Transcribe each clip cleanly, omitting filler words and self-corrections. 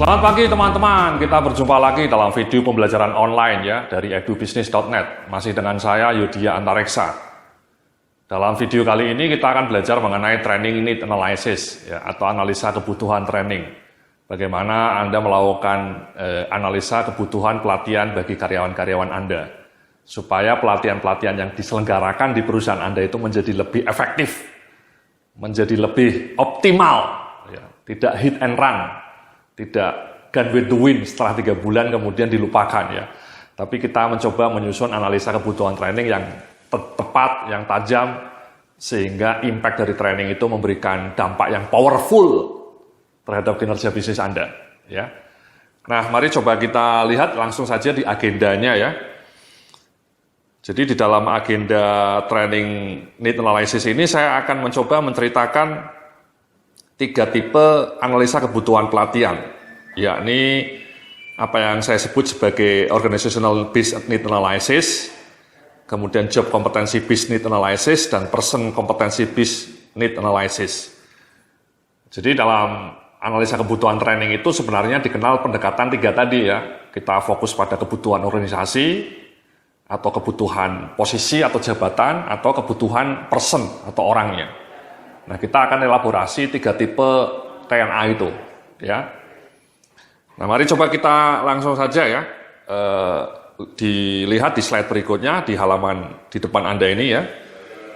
Selamat pagi teman-teman, kita berjumpa lagi dalam video pembelajaran online ya dari edubisnis.net. Masih dengan saya Yudhya Antareksa. Dalam video kali ini kita akan belajar mengenai training need analysis ya, atau analisa kebutuhan training. Bagaimana Anda melakukan analisa kebutuhan pelatihan bagi karyawan-karyawan Anda supaya pelatihan-pelatihan yang diselenggarakan di perusahaan Anda itu menjadi lebih efektif, menjadi lebih optimal, ya, tidak hit and run, tidak gun with the wind setelah 3 bulan kemudian dilupakan ya. Tapi kita mencoba menyusun analisa kebutuhan training yang tepat, yang tajam, sehingga impact dari training itu memberikan dampak yang powerful terhadap kinerja bisnis Anda ya. Nah, mari coba kita lihat langsung saja di agendanya ya. Jadi di dalam agenda training need analysis ini saya akan mencoba menceritakan 3 tipe analisa kebutuhan pelatihan, yakni apa yang saya sebut sebagai organizational based need analysis, kemudian job competency based need analysis, dan person competency based need analysis. Jadi dalam analisa kebutuhan training itu sebenarnya dikenal pendekatan 3 tadi ya. Kita fokus pada kebutuhan organisasi, atau kebutuhan posisi atau jabatan, atau kebutuhan person atau orangnya. Nah, kita akan elaborasi 3 tipe TNA itu, ya. Nah, mari coba kita langsung saja ya, dilihat di slide berikutnya di halaman di depan Anda ini ya.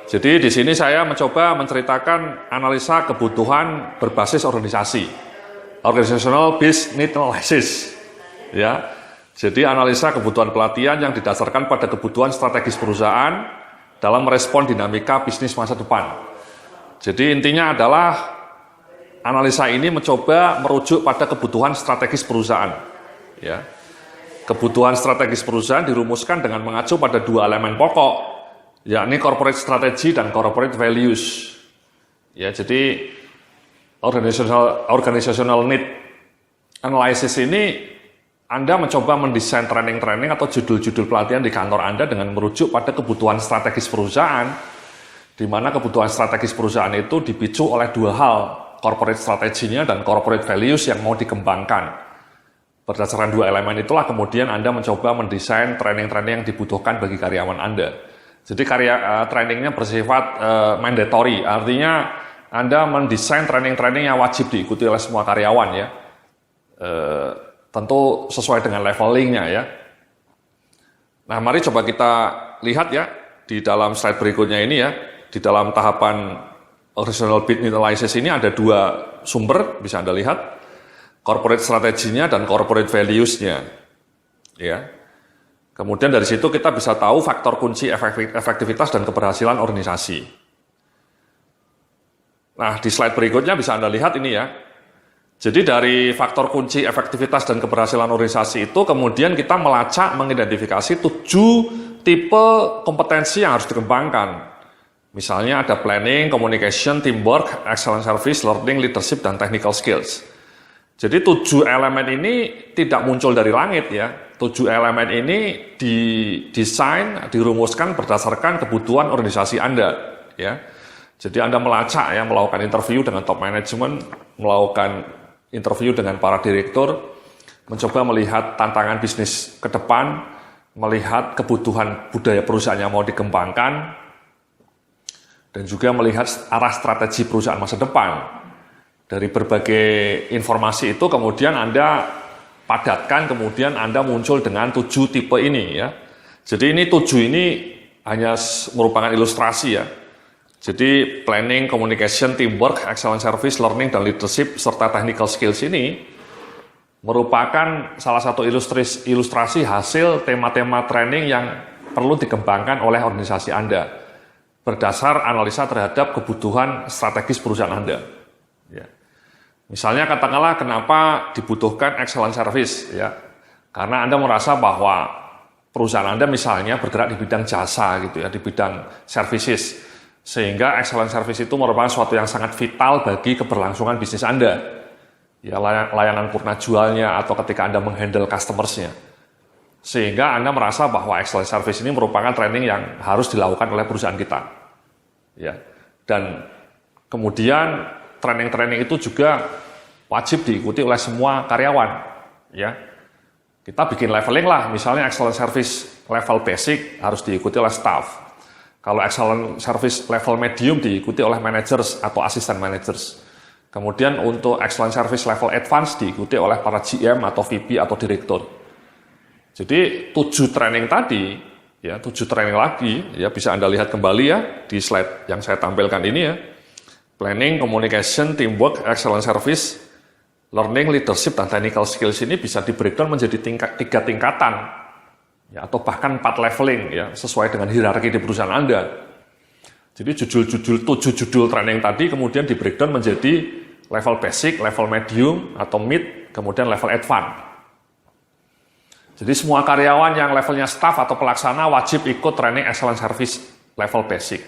Jadi di sini saya mencoba menceritakan analisa kebutuhan berbasis organisasi, organizational based need analysis, ya. Jadi analisa kebutuhan pelatihan yang didasarkan pada kebutuhan strategis perusahaan dalam merespon dinamika bisnis masa depan. Jadi intinya adalah analisa ini mencoba merujuk pada kebutuhan strategis perusahaan. Ya. Kebutuhan strategis perusahaan dirumuskan dengan mengacu pada 2 elemen pokok, yakni corporate strategy dan corporate values. Ya, jadi organizational need analysis ini Anda mencoba mendesain training-training atau judul-judul pelatihan di kantor Anda dengan merujuk pada kebutuhan strategis perusahaan, di mana kebutuhan strategis perusahaan itu dipicu oleh 2 hal, corporate strateginya dan corporate values yang mau dikembangkan. Berdasarkan 2 elemen itulah kemudian Anda mencoba mendesain training-training yang dibutuhkan bagi karyawan Anda. Jadi trainingnya bersifat mandatory, artinya Anda mendesain training-training yang wajib diikuti oleh semua karyawan ya. Tentu sesuai dengan levelingnya ya. Nah, mari coba kita lihat ya di dalam slide berikutnya ini ya. Di dalam tahapan organizational need analysis ini ada 2 sumber, bisa Anda lihat. Corporate strateginya dan corporate values-nya. Ya. Kemudian dari situ kita bisa tahu faktor kunci efektivitas dan keberhasilan organisasi. Nah, di slide berikutnya bisa Anda lihat ini ya. Jadi dari faktor kunci efektivitas dan keberhasilan organisasi itu kemudian kita melacak mengidentifikasi 7 tipe kompetensi yang harus dikembangkan. Misalnya ada planning, communication, teamwork, excellent service, learning, leadership, dan technical skills. Jadi 7 elemen ini tidak muncul dari langit ya. 7 elemen ini didesain, dirumuskan berdasarkan kebutuhan organisasi Anda ya. Jadi Anda melacak ya, melakukan interview dengan top management, melakukan interview dengan para direktur, mencoba melihat tantangan bisnis ke depan, melihat kebutuhan budaya perusahaan yang mau dikembangkan, dan juga melihat arah strategi perusahaan masa depan. Dari berbagai informasi itu kemudian Anda padatkan, kemudian Anda muncul dengan 7 tipe ini ya. Jadi ini 7 ini hanya merupakan ilustrasi ya. Jadi planning, communication, teamwork, excellent service, learning, dan leadership, serta technical skills ini merupakan salah satu ilustrasi hasil tema-tema training yang perlu dikembangkan oleh organisasi Anda berdasar analisa terhadap kebutuhan strategis perusahaan Anda. Ya. Misalnya katakanlah kenapa dibutuhkan excellent service, ya, karena Anda merasa bahwa perusahaan Anda misalnya bergerak di bidang jasa gitu ya, di bidang services. Sehingga excellent service itu merupakan sesuatu yang sangat vital bagi keberlangsungan bisnis Anda. Ya, layanan purna jualnya atau ketika Anda menghandle customers-nya. Sehingga Anda merasa bahwa excellent service ini merupakan training yang harus dilakukan oleh perusahaan kita. Ya. Dan kemudian training-training itu juga wajib diikuti oleh semua karyawan. Ya, kita bikin leveling lah, misalnya excellent service level basic harus diikuti oleh staff. Kalau excellent service level medium diikuti oleh managers atau assistant managers. Kemudian untuk excellent service level advance diikuti oleh para GM atau VP atau direktur. Jadi 7 training tadi, ya 7 training lagi, ya bisa Anda lihat kembali ya di slide yang saya tampilkan ini ya. Planning, communication, teamwork, excellent service, learning, leadership, dan technical skills ini bisa di breakdown menjadi 3 tingkatan. Ya, atau bahkan 4 leveling ya, sesuai dengan hierarki di perusahaan Anda. Jadi 7 judul training tadi kemudian di breakdown menjadi level basic, level medium atau mid, kemudian level advance. Jadi semua karyawan yang levelnya staff atau pelaksana wajib ikut training excellent service level basic.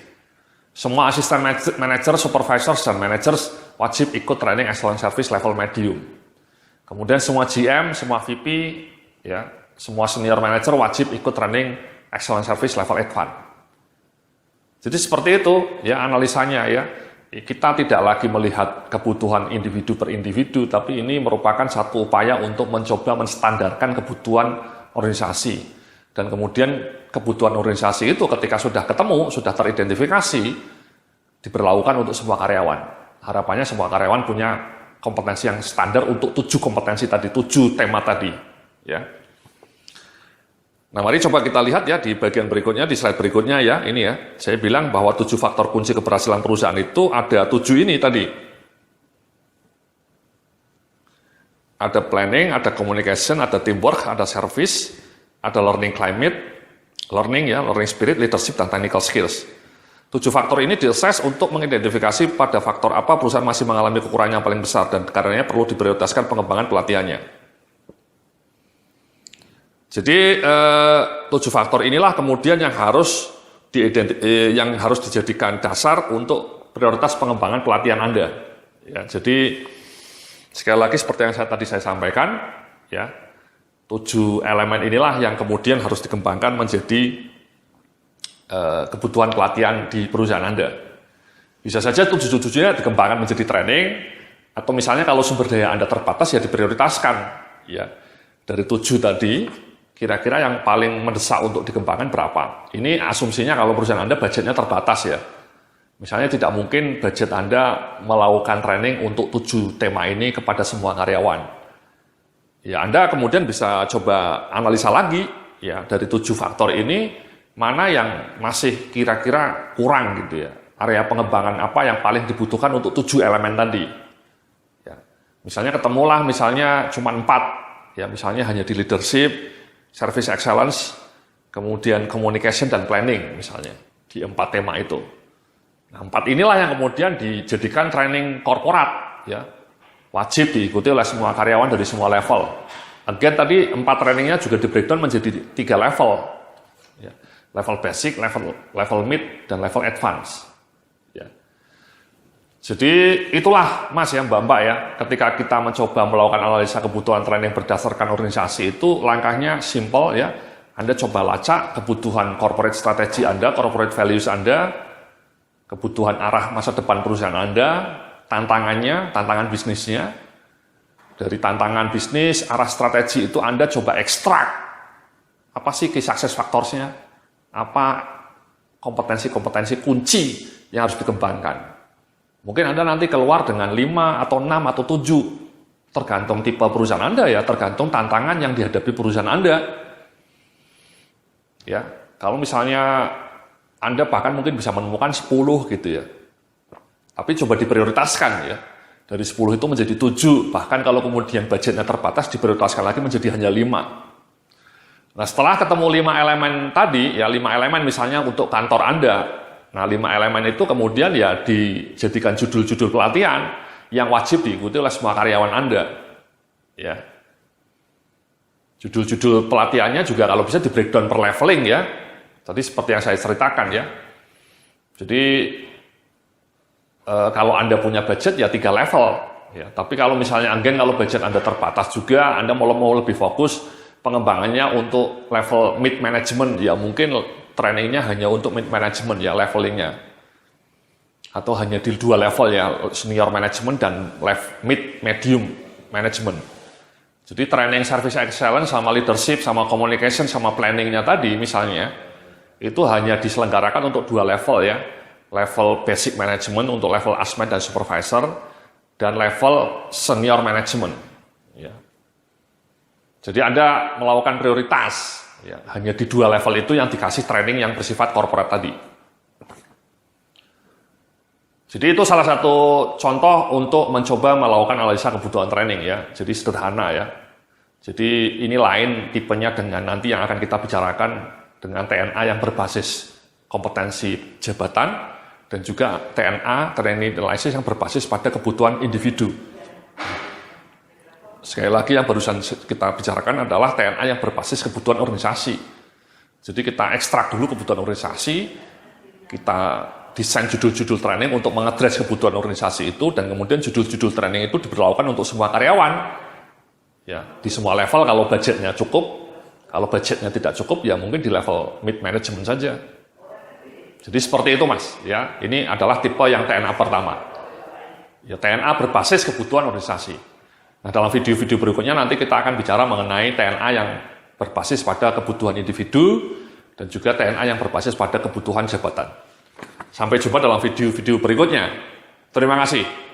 Semua asisten manager, supervisors, dan managers wajib ikut training excellent service level medium. Kemudian semua GM, semua VP, ya, semua senior manager wajib ikut training excellent service level advance. Jadi seperti itu ya analisanya ya. Kita tidak lagi melihat kebutuhan individu per individu, tapi ini merupakan satu upaya untuk mencoba menstandarkan kebutuhan organisasi. Dan kemudian kebutuhan organisasi itu ketika sudah ketemu, sudah teridentifikasi, diberlakukan untuk semua karyawan. Harapannya semua karyawan punya kompetensi yang standar untuk 7 kompetensi tadi, 7 tema tadi. Ya. Nah, mari coba kita lihat ya di bagian berikutnya, di slide berikutnya ya, ini ya. Saya bilang bahwa 7 faktor kunci keberhasilan perusahaan itu ada 7 ini tadi. Ada planning, ada communication, ada teamwork, ada service, ada learning climate, learning spirit, leadership, dan technical skills. 7 faktor ini diakses untuk mengidentifikasi pada faktor apa perusahaan masih mengalami kekurangan yang paling besar dan karenanya perlu diprioritaskan pengembangan pelatihannya. Jadi 7 faktor inilah kemudian yang harus dijadikan dasar untuk prioritas pengembangan pelatihan Anda. Ya, jadi sekali lagi seperti yang tadi saya sampaikan, ya 7 elemen inilah yang kemudian harus dikembangkan menjadi kebutuhan pelatihan di perusahaan Anda. Bisa saja 7-7-nya dikembangkan menjadi training, atau misalnya kalau sumber daya Anda terbatas ya diprioritaskan. Ya, dari 7 tadi. Kira-kira yang paling mendesak untuk dikembangkan berapa? Ini asumsinya kalau perusahaan Anda budgetnya terbatas ya. Misalnya tidak mungkin budget Anda melakukan training untuk 7 tema ini kepada semua karyawan. Ya Anda kemudian bisa coba analisa lagi ya dari 7 faktor ini mana yang masih kira-kira kurang gitu ya. Area pengembangan apa yang paling dibutuhkan untuk 7 elemen tadi. Ya. Misalnya ketemulah misalnya cuma 4 ya, misalnya hanya di leadership, service excellence, kemudian communication dan planning misalnya, di 4 tema itu. Nah 4 inilah yang kemudian dijadikan training korporat, ya wajib diikuti oleh semua karyawan dari semua level. Again tadi 4 trainingnya juga di breakdown menjadi 3 level, ya. Level basic, level mid, dan level advance. Ya. Jadi itulah Mas ya Mbak ya, ketika kita mencoba melakukan analisa kebutuhan training berdasarkan organisasi itu langkahnya simple ya. Anda coba lacak kebutuhan corporate strategy Anda, corporate values Anda, kebutuhan arah masa depan perusahaan Anda, tantangannya, tantangan bisnisnya. Dari tantangan bisnis, arah strategi itu Anda coba ekstrak. Apa sih key success factors-nya? Apa kompetensi-kompetensi kunci yang harus dikembangkan? Mungkin Anda nanti keluar dengan 5 atau 6 atau 7, tergantung tipe perusahaan Anda ya, tergantung tantangan yang dihadapi perusahaan Anda. Ya, kalau misalnya Anda bahkan mungkin bisa menemukan 10 gitu ya. Tapi coba diprioritaskan ya. Dari 10 itu menjadi 7, bahkan kalau kemudian budgetnya terbatas diprioritaskan lagi menjadi hanya 5. Nah, setelah ketemu 5 elemen tadi, ya 5 elemen misalnya untuk kantor Anda. Nah, 5 elemen itu kemudian ya dijadikan judul-judul pelatihan yang wajib diikuti oleh semua karyawan Anda. Ya. Judul-judul pelatihannya juga kalau bisa di breakdown per leveling ya. Tadi seperti yang saya ceritakan ya. Jadi kalau Anda punya budget ya 3 level. Ya. Tapi kalau misalnya kalau budget Anda terbatas juga, Anda mau lebih fokus pengembangannya untuk level mid management ya mungkin trainingnya hanya untuk mid management ya levelingnya. atau hanya di dua level ya, senior management dan medium management. Jadi training service excellence sama leadership sama communication sama planningnya tadi misalnya itu hanya diselenggarakan untuk dua level ya, level basic management untuk level asmen dan supervisor dan level senior management. Ya. Jadi Anda melakukan prioritas ya, hanya di dua level itu yang dikasih training yang bersifat corporate tadi. Jadi itu salah satu contoh untuk mencoba melakukan analisa kebutuhan training ya. Jadi sederhana ya. Jadi ini lain tipenya dengan nanti yang akan kita bicarakan dengan TNA yang berbasis kompetensi jabatan dan juga TNA, training analysis yang berbasis pada kebutuhan individu. Sekali lagi yang barusan kita bicarakan adalah TNA yang berbasis kebutuhan organisasi. Jadi kita ekstrak dulu kebutuhan organisasi, kita desain judul-judul training untuk mengadres kebutuhan organisasi itu, dan kemudian judul-judul training itu diberlakukan untuk semua karyawan. Ya, di semua level kalau budgetnya cukup, kalau budgetnya tidak cukup ya mungkin di level mid management saja. Jadi seperti itu Mas, ya. Ini adalah tipe yang TNA pertama. Ya, TNA berbasis kebutuhan organisasi. Nah, dalam video-video berikutnya nanti kita akan bicara mengenai TNA yang berbasis pada kebutuhan individu dan juga TNA yang berbasis pada kebutuhan jabatan. Sampai jumpa dalam video-video berikutnya. Terima kasih.